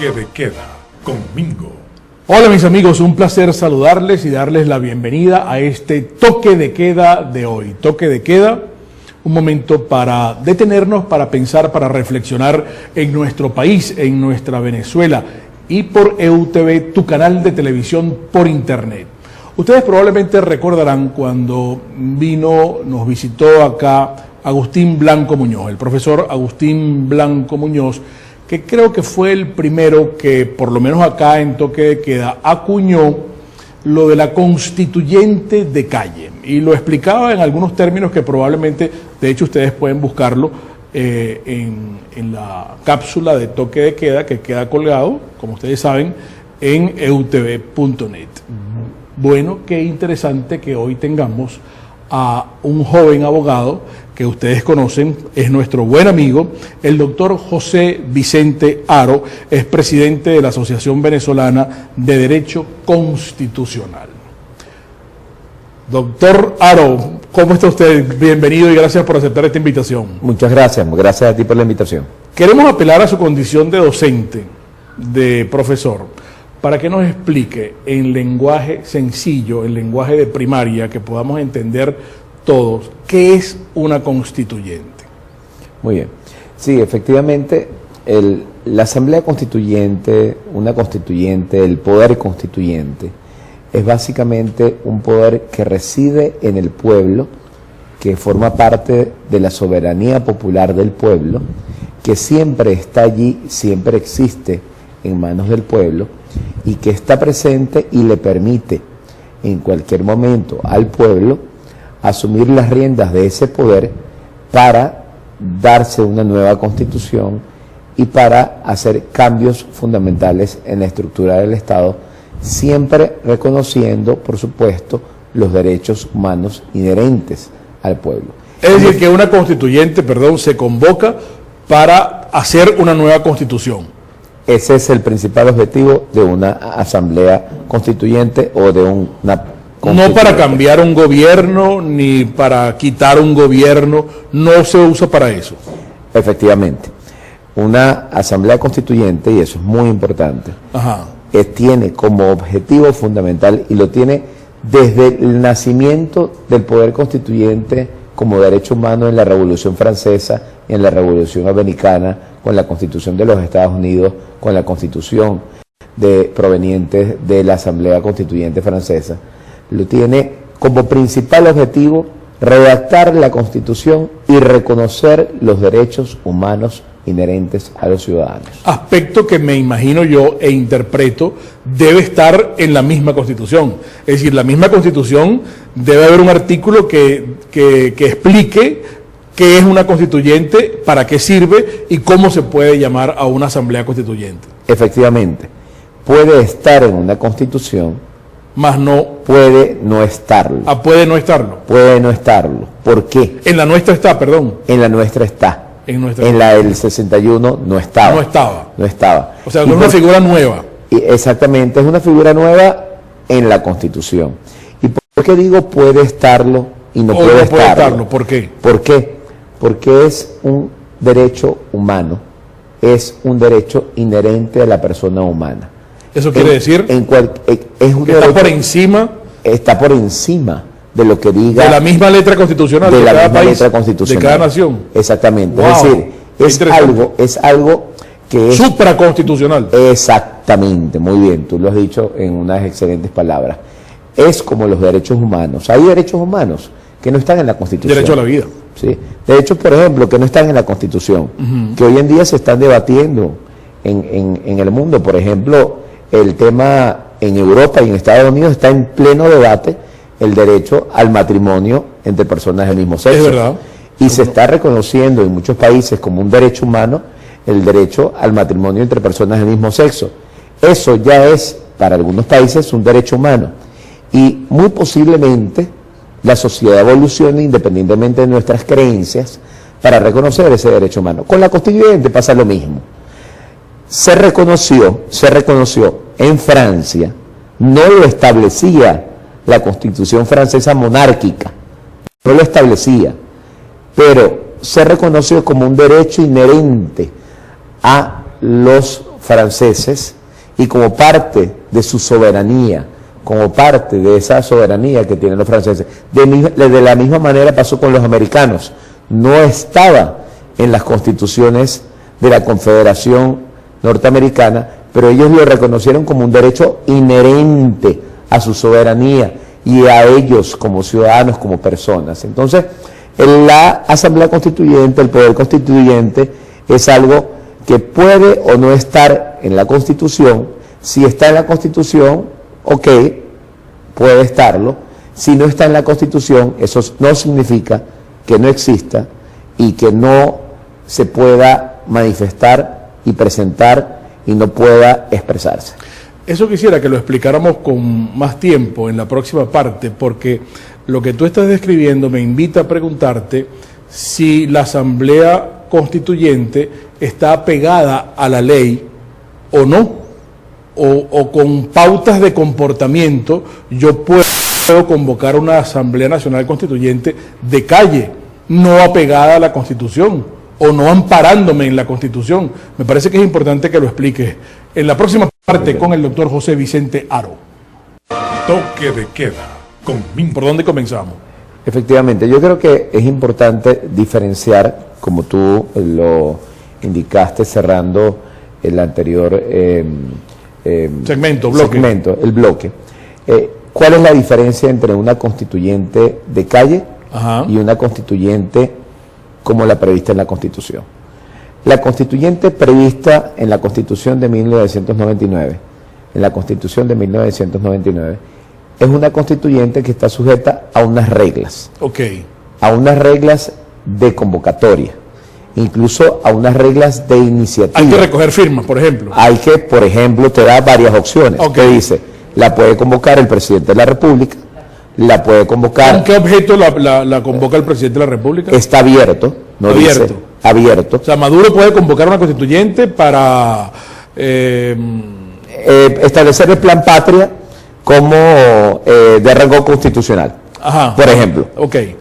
Toque de queda con Mingo. Hola mis amigos, un placer saludarles y darles la bienvenida a este toque de queda de hoy. Toque de queda, un momento para detenernos, para pensar, para reflexionar en nuestro país, en nuestra Venezuela y por EUTV, tu canal de televisión por internet. Ustedes probablemente recordarán cuando nos visitó acá Agustín Blanco Muñoz, el profesor Agustín Blanco Muñoz, que creo que fue el primero que, por lo menos acá en Toque de Queda, acuñó lo de la constituyente de calle. Y lo explicaba en algunos términos que probablemente, de hecho, ustedes pueden buscarlo en la cápsula de Toque de Queda, que queda colgado, como ustedes saben, en eutv.net. Bueno, qué interesante que hoy tengamos a un joven abogado que ustedes conocen, es nuestro buen amigo, el doctor José Vicente Haro, es presidente de la Asociación Venezolana de Derecho Constitucional. Doctor Haro, ¿cómo está usted? Bienvenido y gracias por aceptar esta invitación. Muchas gracias a ti por la invitación. Queremos apelar a su condición de docente, de profesor, para que nos explique en lenguaje sencillo, en lenguaje de primaria, que podamos entender todos, ¿qué es una constituyente? Muy bien. Sí, efectivamente, la Asamblea Constituyente, una constituyente, el poder constituyente, es básicamente un poder que reside en el pueblo, que forma parte de la soberanía popular del pueblo, que siempre está allí, siempre existe en manos del pueblo, y que está presente y le permite en cualquier momento al pueblo asumir las riendas de ese poder para darse una nueva constitución y para hacer cambios fundamentales en la estructura del Estado, siempre reconociendo, por supuesto, los derechos humanos inherentes al pueblo. Es decir, que una constituyente, se convoca para hacer una nueva constitución. Ese es el principal objetivo de una asamblea constituyente o de una... No para cambiar un gobierno ni para quitar un gobierno, no se usa para eso. Efectivamente. Una asamblea constituyente, y eso es muy importante, tiene como objetivo fundamental, y lo tiene desde el nacimiento del poder constituyente como derecho humano en la Revolución Francesa, en la Revolución Americana, con la Constitución de los Estados Unidos, con la Constitución provenientes de la Asamblea Constituyente Francesa, lo tiene como principal objetivo redactar la Constitución y reconocer los derechos humanos inherentes a los ciudadanos. Aspecto que me imagino yo e interpreto debe estar en la misma Constitución. Es decir, la misma Constitución debe haber un artículo que explique qué es una constituyente, para qué sirve y cómo se puede llamar a una asamblea constituyente. Efectivamente, puede estar en una Constitución, más no puede no estarlo. Puede no estarlo. Puede no estarlo. ¿Por qué? En la nuestra está, perdón. En la nuestra está. En la del 61 no estaba. No estaba. O sea, es una figura nueva. Exactamente, es una figura nueva en la Constitución. ¿Y por qué digo puede estarlo y no puede estarlo? ¿Por qué? ¿Por qué? Porque es un derecho humano, es un derecho inherente a la persona humana. ¿Eso quiere decir? Está por encima de lo que diga... De la misma letra constitucional de cada país, de cada nación. Exactamente. Wow. Es decir, es algo que es... supraconstitucional. Exactamente, muy bien, tú lo has dicho en unas excelentes palabras. Es como los derechos humanos. Hay derechos humanos que no están en la Constitución. Derecho a la vida. Sí. Derechos, por ejemplo, que no están en la Constitución, que hoy en día se están debatiendo en el mundo. Por ejemplo, el tema en Europa y en Estados Unidos está en pleno debate el derecho al matrimonio entre personas del mismo sexo. Es verdad. Y se está reconociendo en muchos países como un derecho humano el derecho al matrimonio entre personas del mismo sexo. Eso ya es, para algunos países, un derecho humano. Y muy posiblemente la sociedad evolucione independientemente de nuestras creencias para reconocer ese derecho humano. Con la constituyente pasa lo mismo. Se reconoció en Francia, no lo establecía la Constitución francesa monárquica, no lo establecía, pero se reconoció como un derecho inherente a los franceses y como parte de su soberanía, como parte de esa soberanía que tienen los franceses. De la misma manera pasó con los americanos. No estaba en las constituciones de la Confederación Norteamericana, pero ellos lo reconocieron como un derecho inherente a su soberanía y a ellos como ciudadanos, como personas. Entonces, la Asamblea Constituyente, el poder constituyente, es algo que puede o no estar en la Constitución. Si está en la Constitución, ok, puede estarlo. Si no está en la Constitución, eso no significa que no exista y que no se pueda manifestar y presentar y no pueda expresarse. Eso quisiera que lo explicáramos con más tiempo en la próxima parte, porque lo que tú estás describiendo me invita a preguntarte si la Asamblea Constituyente está apegada a la ley o no, o con pautas de comportamiento yo puedo convocar una Asamblea Nacional Constituyente de calle, no apegada a la Constitución o no amparándome en la Constitución. Me parece que es importante que lo expliques en la próxima parte con el doctor José Vicente Haro. Toque de queda con Mingo. ¿Por dónde comenzamos? Efectivamente, yo creo que es importante diferenciar, como tú lo indicaste cerrando el anterior segmento, el bloque. ¿Cuál es la diferencia entre una constituyente de calle y una constituyente como la prevista en la Constitución? La constituyente prevista en la Constitución de 1999, es una constituyente que está sujeta a unas reglas. A unas reglas de convocatoria, incluso a unas reglas de iniciativa. Hay que recoger firmas, por ejemplo. Por ejemplo, te da varias opciones. Te dice, la puede convocar el presidente de la República, la puede convocar... ¿Con qué objeto la convoca el presidente de la República? Está abierto, no abierto. Dice abierto. O sea, Maduro puede convocar una constituyente para... establecer el plan patria como de rango constitucional. Por ejemplo.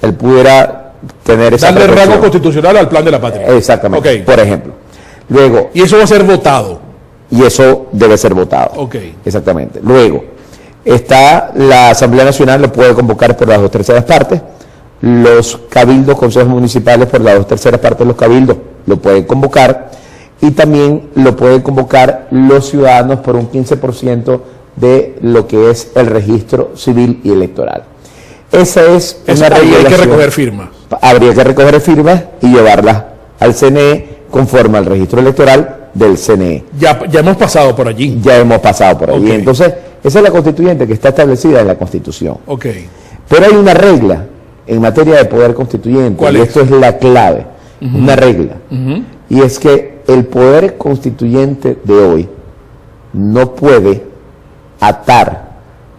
Él pudiera tener esa darle rango constitucional al plan de la patria. Exactamente. Por ejemplo. Luego... Y eso va a ser votado. Y eso debe ser votado. Exactamente. Luego, está la Asamblea Nacional, lo puede convocar por las 2/3 partes. Los cabildos, consejos municipales, por las 2/3 partes de los cabildos, lo pueden convocar. Y también lo pueden convocar los ciudadanos por un 15% de lo que es el registro civil y electoral. Esa es una regulación. Hay que recoger firmas. Habría que recoger firmas y llevarlas al CNE conforme al registro electoral del CNE. Ya hemos pasado por allí. Ya hemos pasado por allí. Entonces, esa es la constituyente que está establecida en la Constitución. Pero hay una regla en materia de poder constituyente. ¿Cuál es? Esto es la clave. Una regla. Y es que el poder constituyente de hoy no puede atar,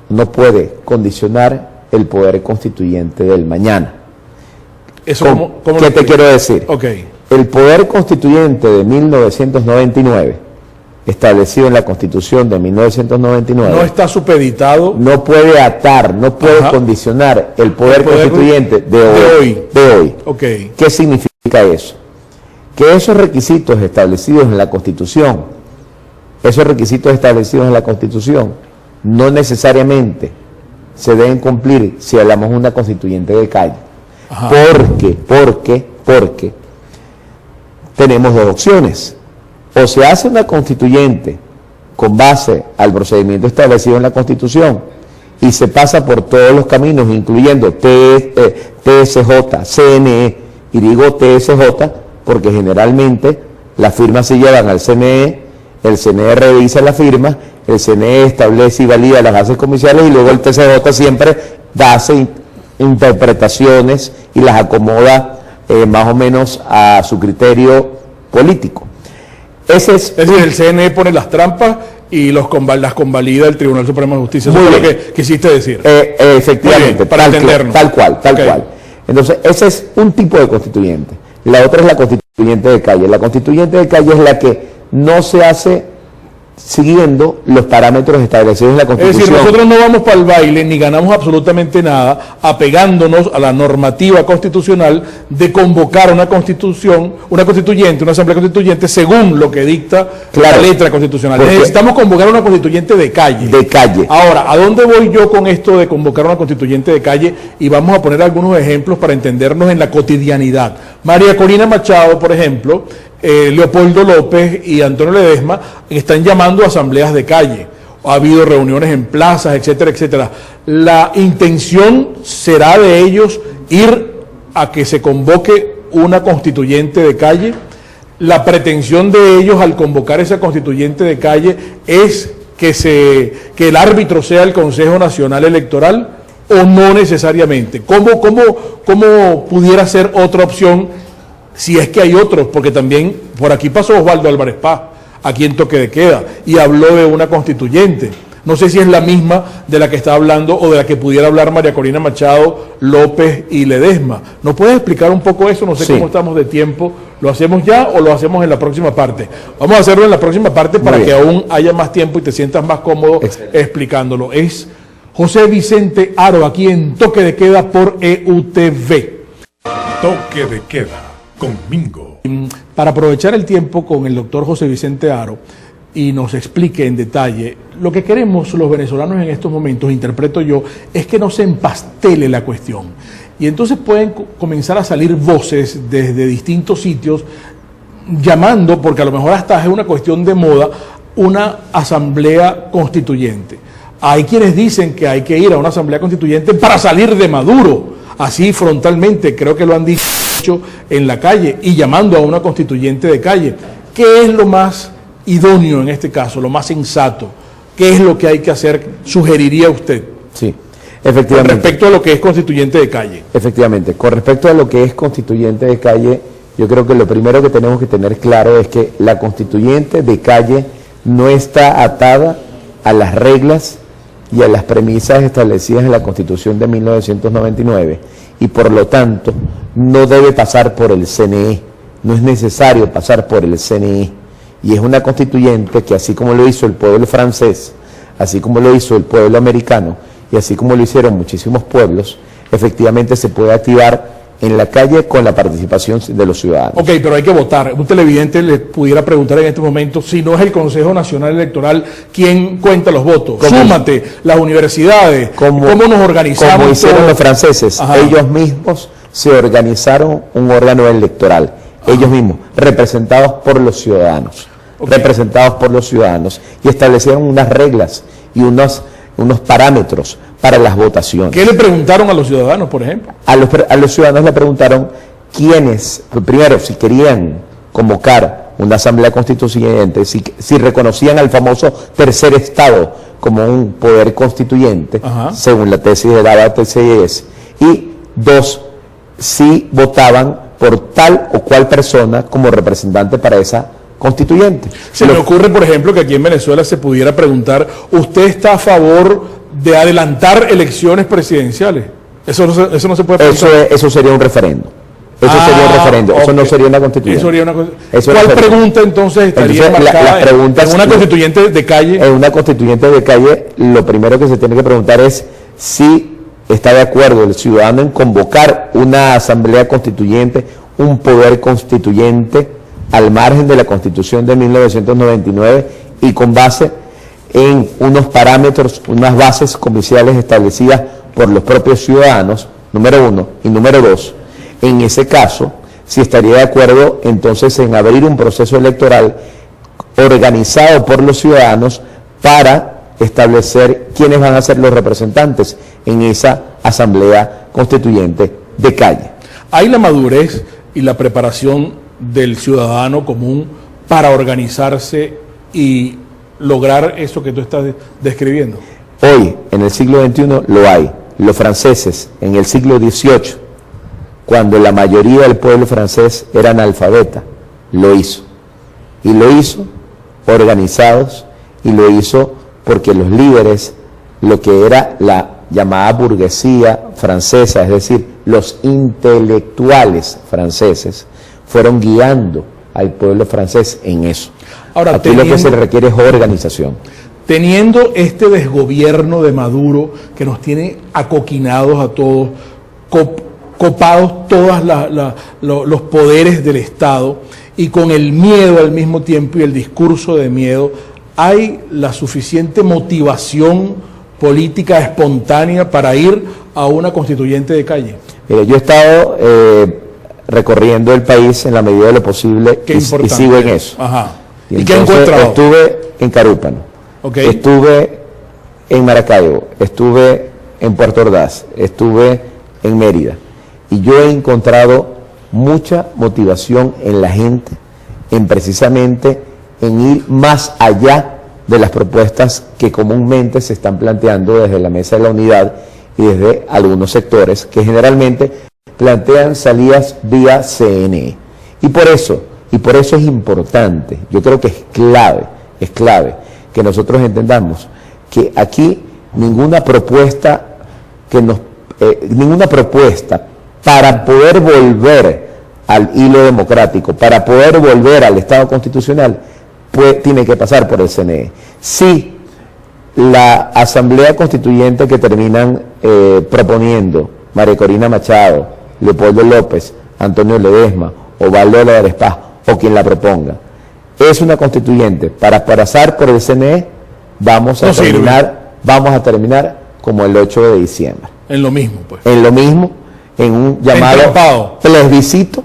no puede condicionar el poder constituyente del mañana. ¿Cómo ¿Qué te quiero decir? El poder constituyente de 1999, establecido en la Constitución de 1999, no está supeditado, no puede atar, no puede condicionar el poder constituyente de hoy. ¿Qué significa eso? Que esos requisitos establecidos en la Constitución, no necesariamente se deben cumplir si hablamos de una constituyente de calle. Porque tenemos dos opciones. O se hace una constituyente con base al procedimiento establecido en la Constitución y se pasa por todos los caminos, incluyendo TSJ, CNE, y digo TSJ porque generalmente las firmas se llevan al CNE, el CNE revisa las firmas, el CNE establece y valida las bases comerciales y luego el TSJ siempre hace interpretaciones y las acomoda más o menos a su criterio político. Es decir, el CNE pone las trampas y las convalida el Tribunal Supremo de Justicia. Eso es lo que quisiste decir. Efectivamente, bien, para entendernos. Tal cual. Entonces, ese es un tipo de constituyente. La otra es la constituyente de calle. La constituyente de calle es la que no se hace siguiendo los parámetros establecidos en la Es Constitución. decir, nosotros no vamos para el baile ni ganamos absolutamente nada apegándonos a la normativa constitucional de convocar una constituyente, una asamblea constituyente según lo que dicta la letra constitucional. Necesitamos convocar una constituyente de calle. De calle. Ahora, ¿a dónde voy yo con esto de convocar una constituyente de calle? Y vamos a poner algunos ejemplos para entendernos en la cotidianidad. María Corina Machado, por ejemplo, Leopoldo López y Antonio Ledesma están llamando a asambleas de calle. Ha habido reuniones en plazas, etcétera, etcétera. La intención será de ellos ir a que se convoque una constituyente de calle. La pretensión de ellos al convocar esa constituyente de calle es que el árbitro sea el Consejo Nacional Electoral, o no necesariamente. ¿Cómo pudiera ser otra opción? Si es que hay otros, porque también por aquí pasó Osvaldo Álvarez Paz, aquí en Toque de Queda, y habló de una constituyente. No sé si es la misma de la que está hablando o de la que pudiera hablar María Corina Machado, López y Ledesma. ¿Nos puedes explicar un poco eso? No sé cómo estamos de tiempo. ¿Lo hacemos ya o lo hacemos en la próxima parte? Vamos a hacerlo en la próxima parte para que aún haya más tiempo y te sientas más cómodo explicándolo. Es José Vicente Haro, aquí en Toque de Queda por EUTV. Toque de Queda con Mingo. Para aprovechar el tiempo con el doctor José Vicente Haro y nos explique en detalle, lo que queremos los venezolanos en estos momentos, interpreto yo, es que no se empastele la cuestión. Y entonces pueden comenzar a salir voces desde distintos sitios llamando, porque a lo mejor hasta es una cuestión de moda, una asamblea constituyente. Hay quienes dicen que hay que ir a una asamblea constituyente para salir de Maduro, así frontalmente, creo que lo han dicho en la calle y llamando a una constituyente de calle. ¿Qué es lo más idóneo en este caso, lo más sensato? ¿Qué es lo que hay que hacer? ¿Sugeriría usted? Sí, efectivamente. Con respecto a lo que es constituyente de calle. Efectivamente, con respecto a lo que es constituyente de calle, yo creo que lo primero que tenemos que tener claro es que la constituyente de calle no está atada a las reglas y a las premisas establecidas en la Constitución de 1999 y por lo tanto no debe pasar por el CNE, no es necesario pasar por el CNE, y es una constituyente que así como lo hizo el pueblo francés, así como lo hizo el pueblo americano y así como lo hicieron muchísimos pueblos, efectivamente se puede activar en la calle con la participación de los ciudadanos. Ok, pero hay que votar. Un televidente le pudiera preguntar en este momento, si no es el Consejo Nacional Electoral, ¿quién cuenta los votos? Súmate, las universidades, ¿cómo nos organizamos? Como hicieron los franceses, ellos mismos se organizaron un órgano electoral, ellos mismos, representados por los ciudadanos, y establecieron unas reglas y unos parámetros para las votaciones. ¿Qué le preguntaron a los ciudadanos, por ejemplo? A los ciudadanos le preguntaron quiénes, primero, si querían convocar una asamblea constituyente, si reconocían al famoso tercer estado como un poder constituyente, según la tesis de la TCS, y dos, si votaban por tal o cual persona como representante para esa constituyente. Se me ocurre, por ejemplo, que aquí en Venezuela se pudiera preguntar, ¿usted está a favor de adelantar elecciones presidenciales? Eso no se puede preguntar. Eso sería un referendo. Eso no sería una constituyente. ¿Cuál pregunta entonces estaría enmarcada en una constituyente de calle? En una constituyente de calle, lo primero que se tiene que preguntar es si está de acuerdo el ciudadano en convocar una asamblea constituyente, un poder constituyente al margen de la Constitución de 1999 y con base en unos parámetros, unas bases comerciales establecidas por los propios ciudadanos, número uno, y número dos, en ese caso, si estaría de acuerdo entonces en abrir un proceso electoral organizado por los ciudadanos para establecer quiénes van a ser los representantes en esa asamblea constituyente de calle. ¿Hay la madurez y la preparación del ciudadano común para organizarse y lograr eso que tú estás describiendo? Hoy, en el siglo XXI, lo hay. Los franceses, en el siglo XVIII, cuando la mayoría del pueblo francés era analfabeta, lo hizo. Y lo hizo organizados, y lo hizo porque los líderes, lo que era la llamada burguesía francesa, es decir, los intelectuales franceses, fueron guiando al pueblo francés en eso. Ahora, aquí lo que se le requiere es organización. Teniendo este desgobierno de Maduro que nos tiene acoquinados a todos, copados todos los poderes del Estado y con el miedo al mismo tiempo y el discurso de miedo, ¿hay la suficiente motivación política espontánea para ir a una constituyente de calle? Mire, yo he estado recorriendo el país en la medida de lo posible y sigo en eso. Ajá. ¿Y qué encontrado? Estuve en Carúpano, okay. Estuve en Maracaibo, estuve en Puerto Ordaz, estuve en Mérida, y yo he encontrado mucha motivación en la gente, en precisamente en ir más allá de las propuestas que comúnmente se están planteando desde la Mesa de la Unidad y desde algunos sectores que generalmente plantean salidas vía CNE. Y por eso es importante, yo creo que es clave que nosotros entendamos que aquí ninguna propuesta para poder volver al hilo democrático, para poder volver al Estado constitucional, tiene que pasar por el CNE. Si la Asamblea Constituyente que terminan proponiendo María Corina Machado, Leopoldo López, Antonio Ledesma, Osvaldo Álvarez Paz, o quien la proponga, es una constituyente para pasar por el CNE, vamos a terminar como el 8 de diciembre. En lo mismo, pues. En lo mismo, en un llamado plebiscito,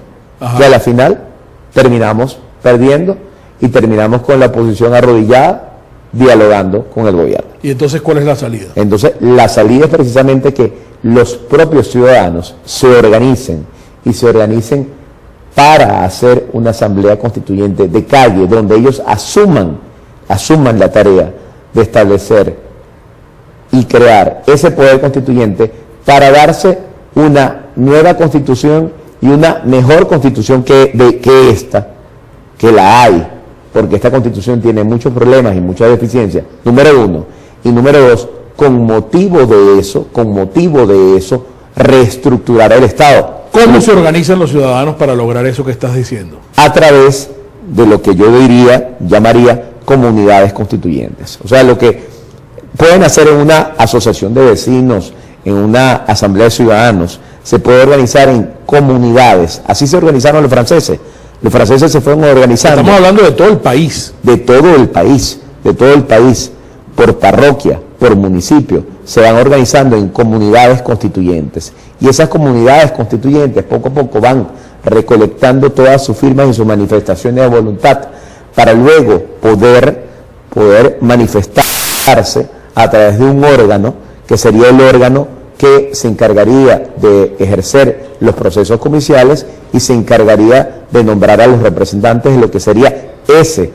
que a la final terminamos perdiendo y terminamos con la oposición arrodillada, dialogando con el gobierno. ¿Y entonces cuál es la salida? Entonces, la salida es precisamente que los propios ciudadanos se organicen para hacer una asamblea constituyente de calle, donde ellos asuman la tarea de establecer y crear ese poder constituyente para darse una nueva constitución y una mejor constitución que esta, que la hay, porque esta constitución tiene muchos problemas y muchas deficiencias, número uno, y número dos, con motivo de eso, reestructurar el Estado. ¿Cómo se organizan los ciudadanos para lograr eso que estás diciendo? A través de lo que yo llamaría comunidades constituyentes. O sea, lo que pueden hacer en una asociación de vecinos, en una asamblea de ciudadanos, se puede organizar en comunidades. Así se organizaron los franceses. Los franceses se fueron organizando. Estamos hablando de todo el país. De todo el país, por parroquia, por municipio, se van organizando en comunidades constituyentes. Y esas comunidades constituyentes poco a poco van recolectando todas sus firmas y sus manifestaciones de voluntad para luego poder manifestarse a través de un órgano que sería el órgano que se encargaría de ejercer los procesos comiciales y se encargaría de nombrar a los representantes de lo que sería ese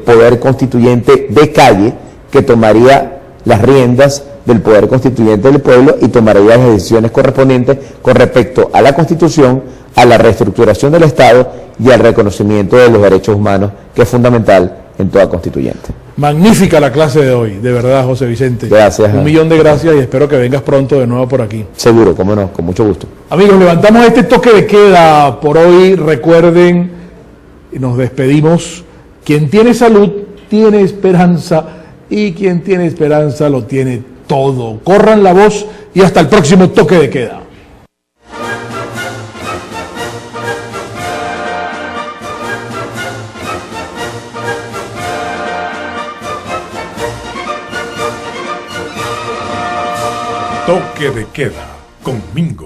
poder constituyente de calle que tomaría las riendas del poder constituyente del pueblo y tomaría las decisiones correspondientes con respecto a la Constitución, a la reestructuración del Estado y al reconocimiento de los derechos humanos, que es fundamental en toda constituyente. Magnífica la clase de hoy, de verdad, José Vicente. Gracias. 1.000.000 de gracias y espero que vengas pronto de nuevo por aquí. Seguro, cómo no, con mucho gusto. Amigos, levantamos este toque de queda por hoy. Recuerden, y nos despedimos, quien tiene salud tiene esperanza y quien tiene esperanza lo tiene todo. Corran la voz y hasta el próximo toque de queda. Toque de queda con Mingo.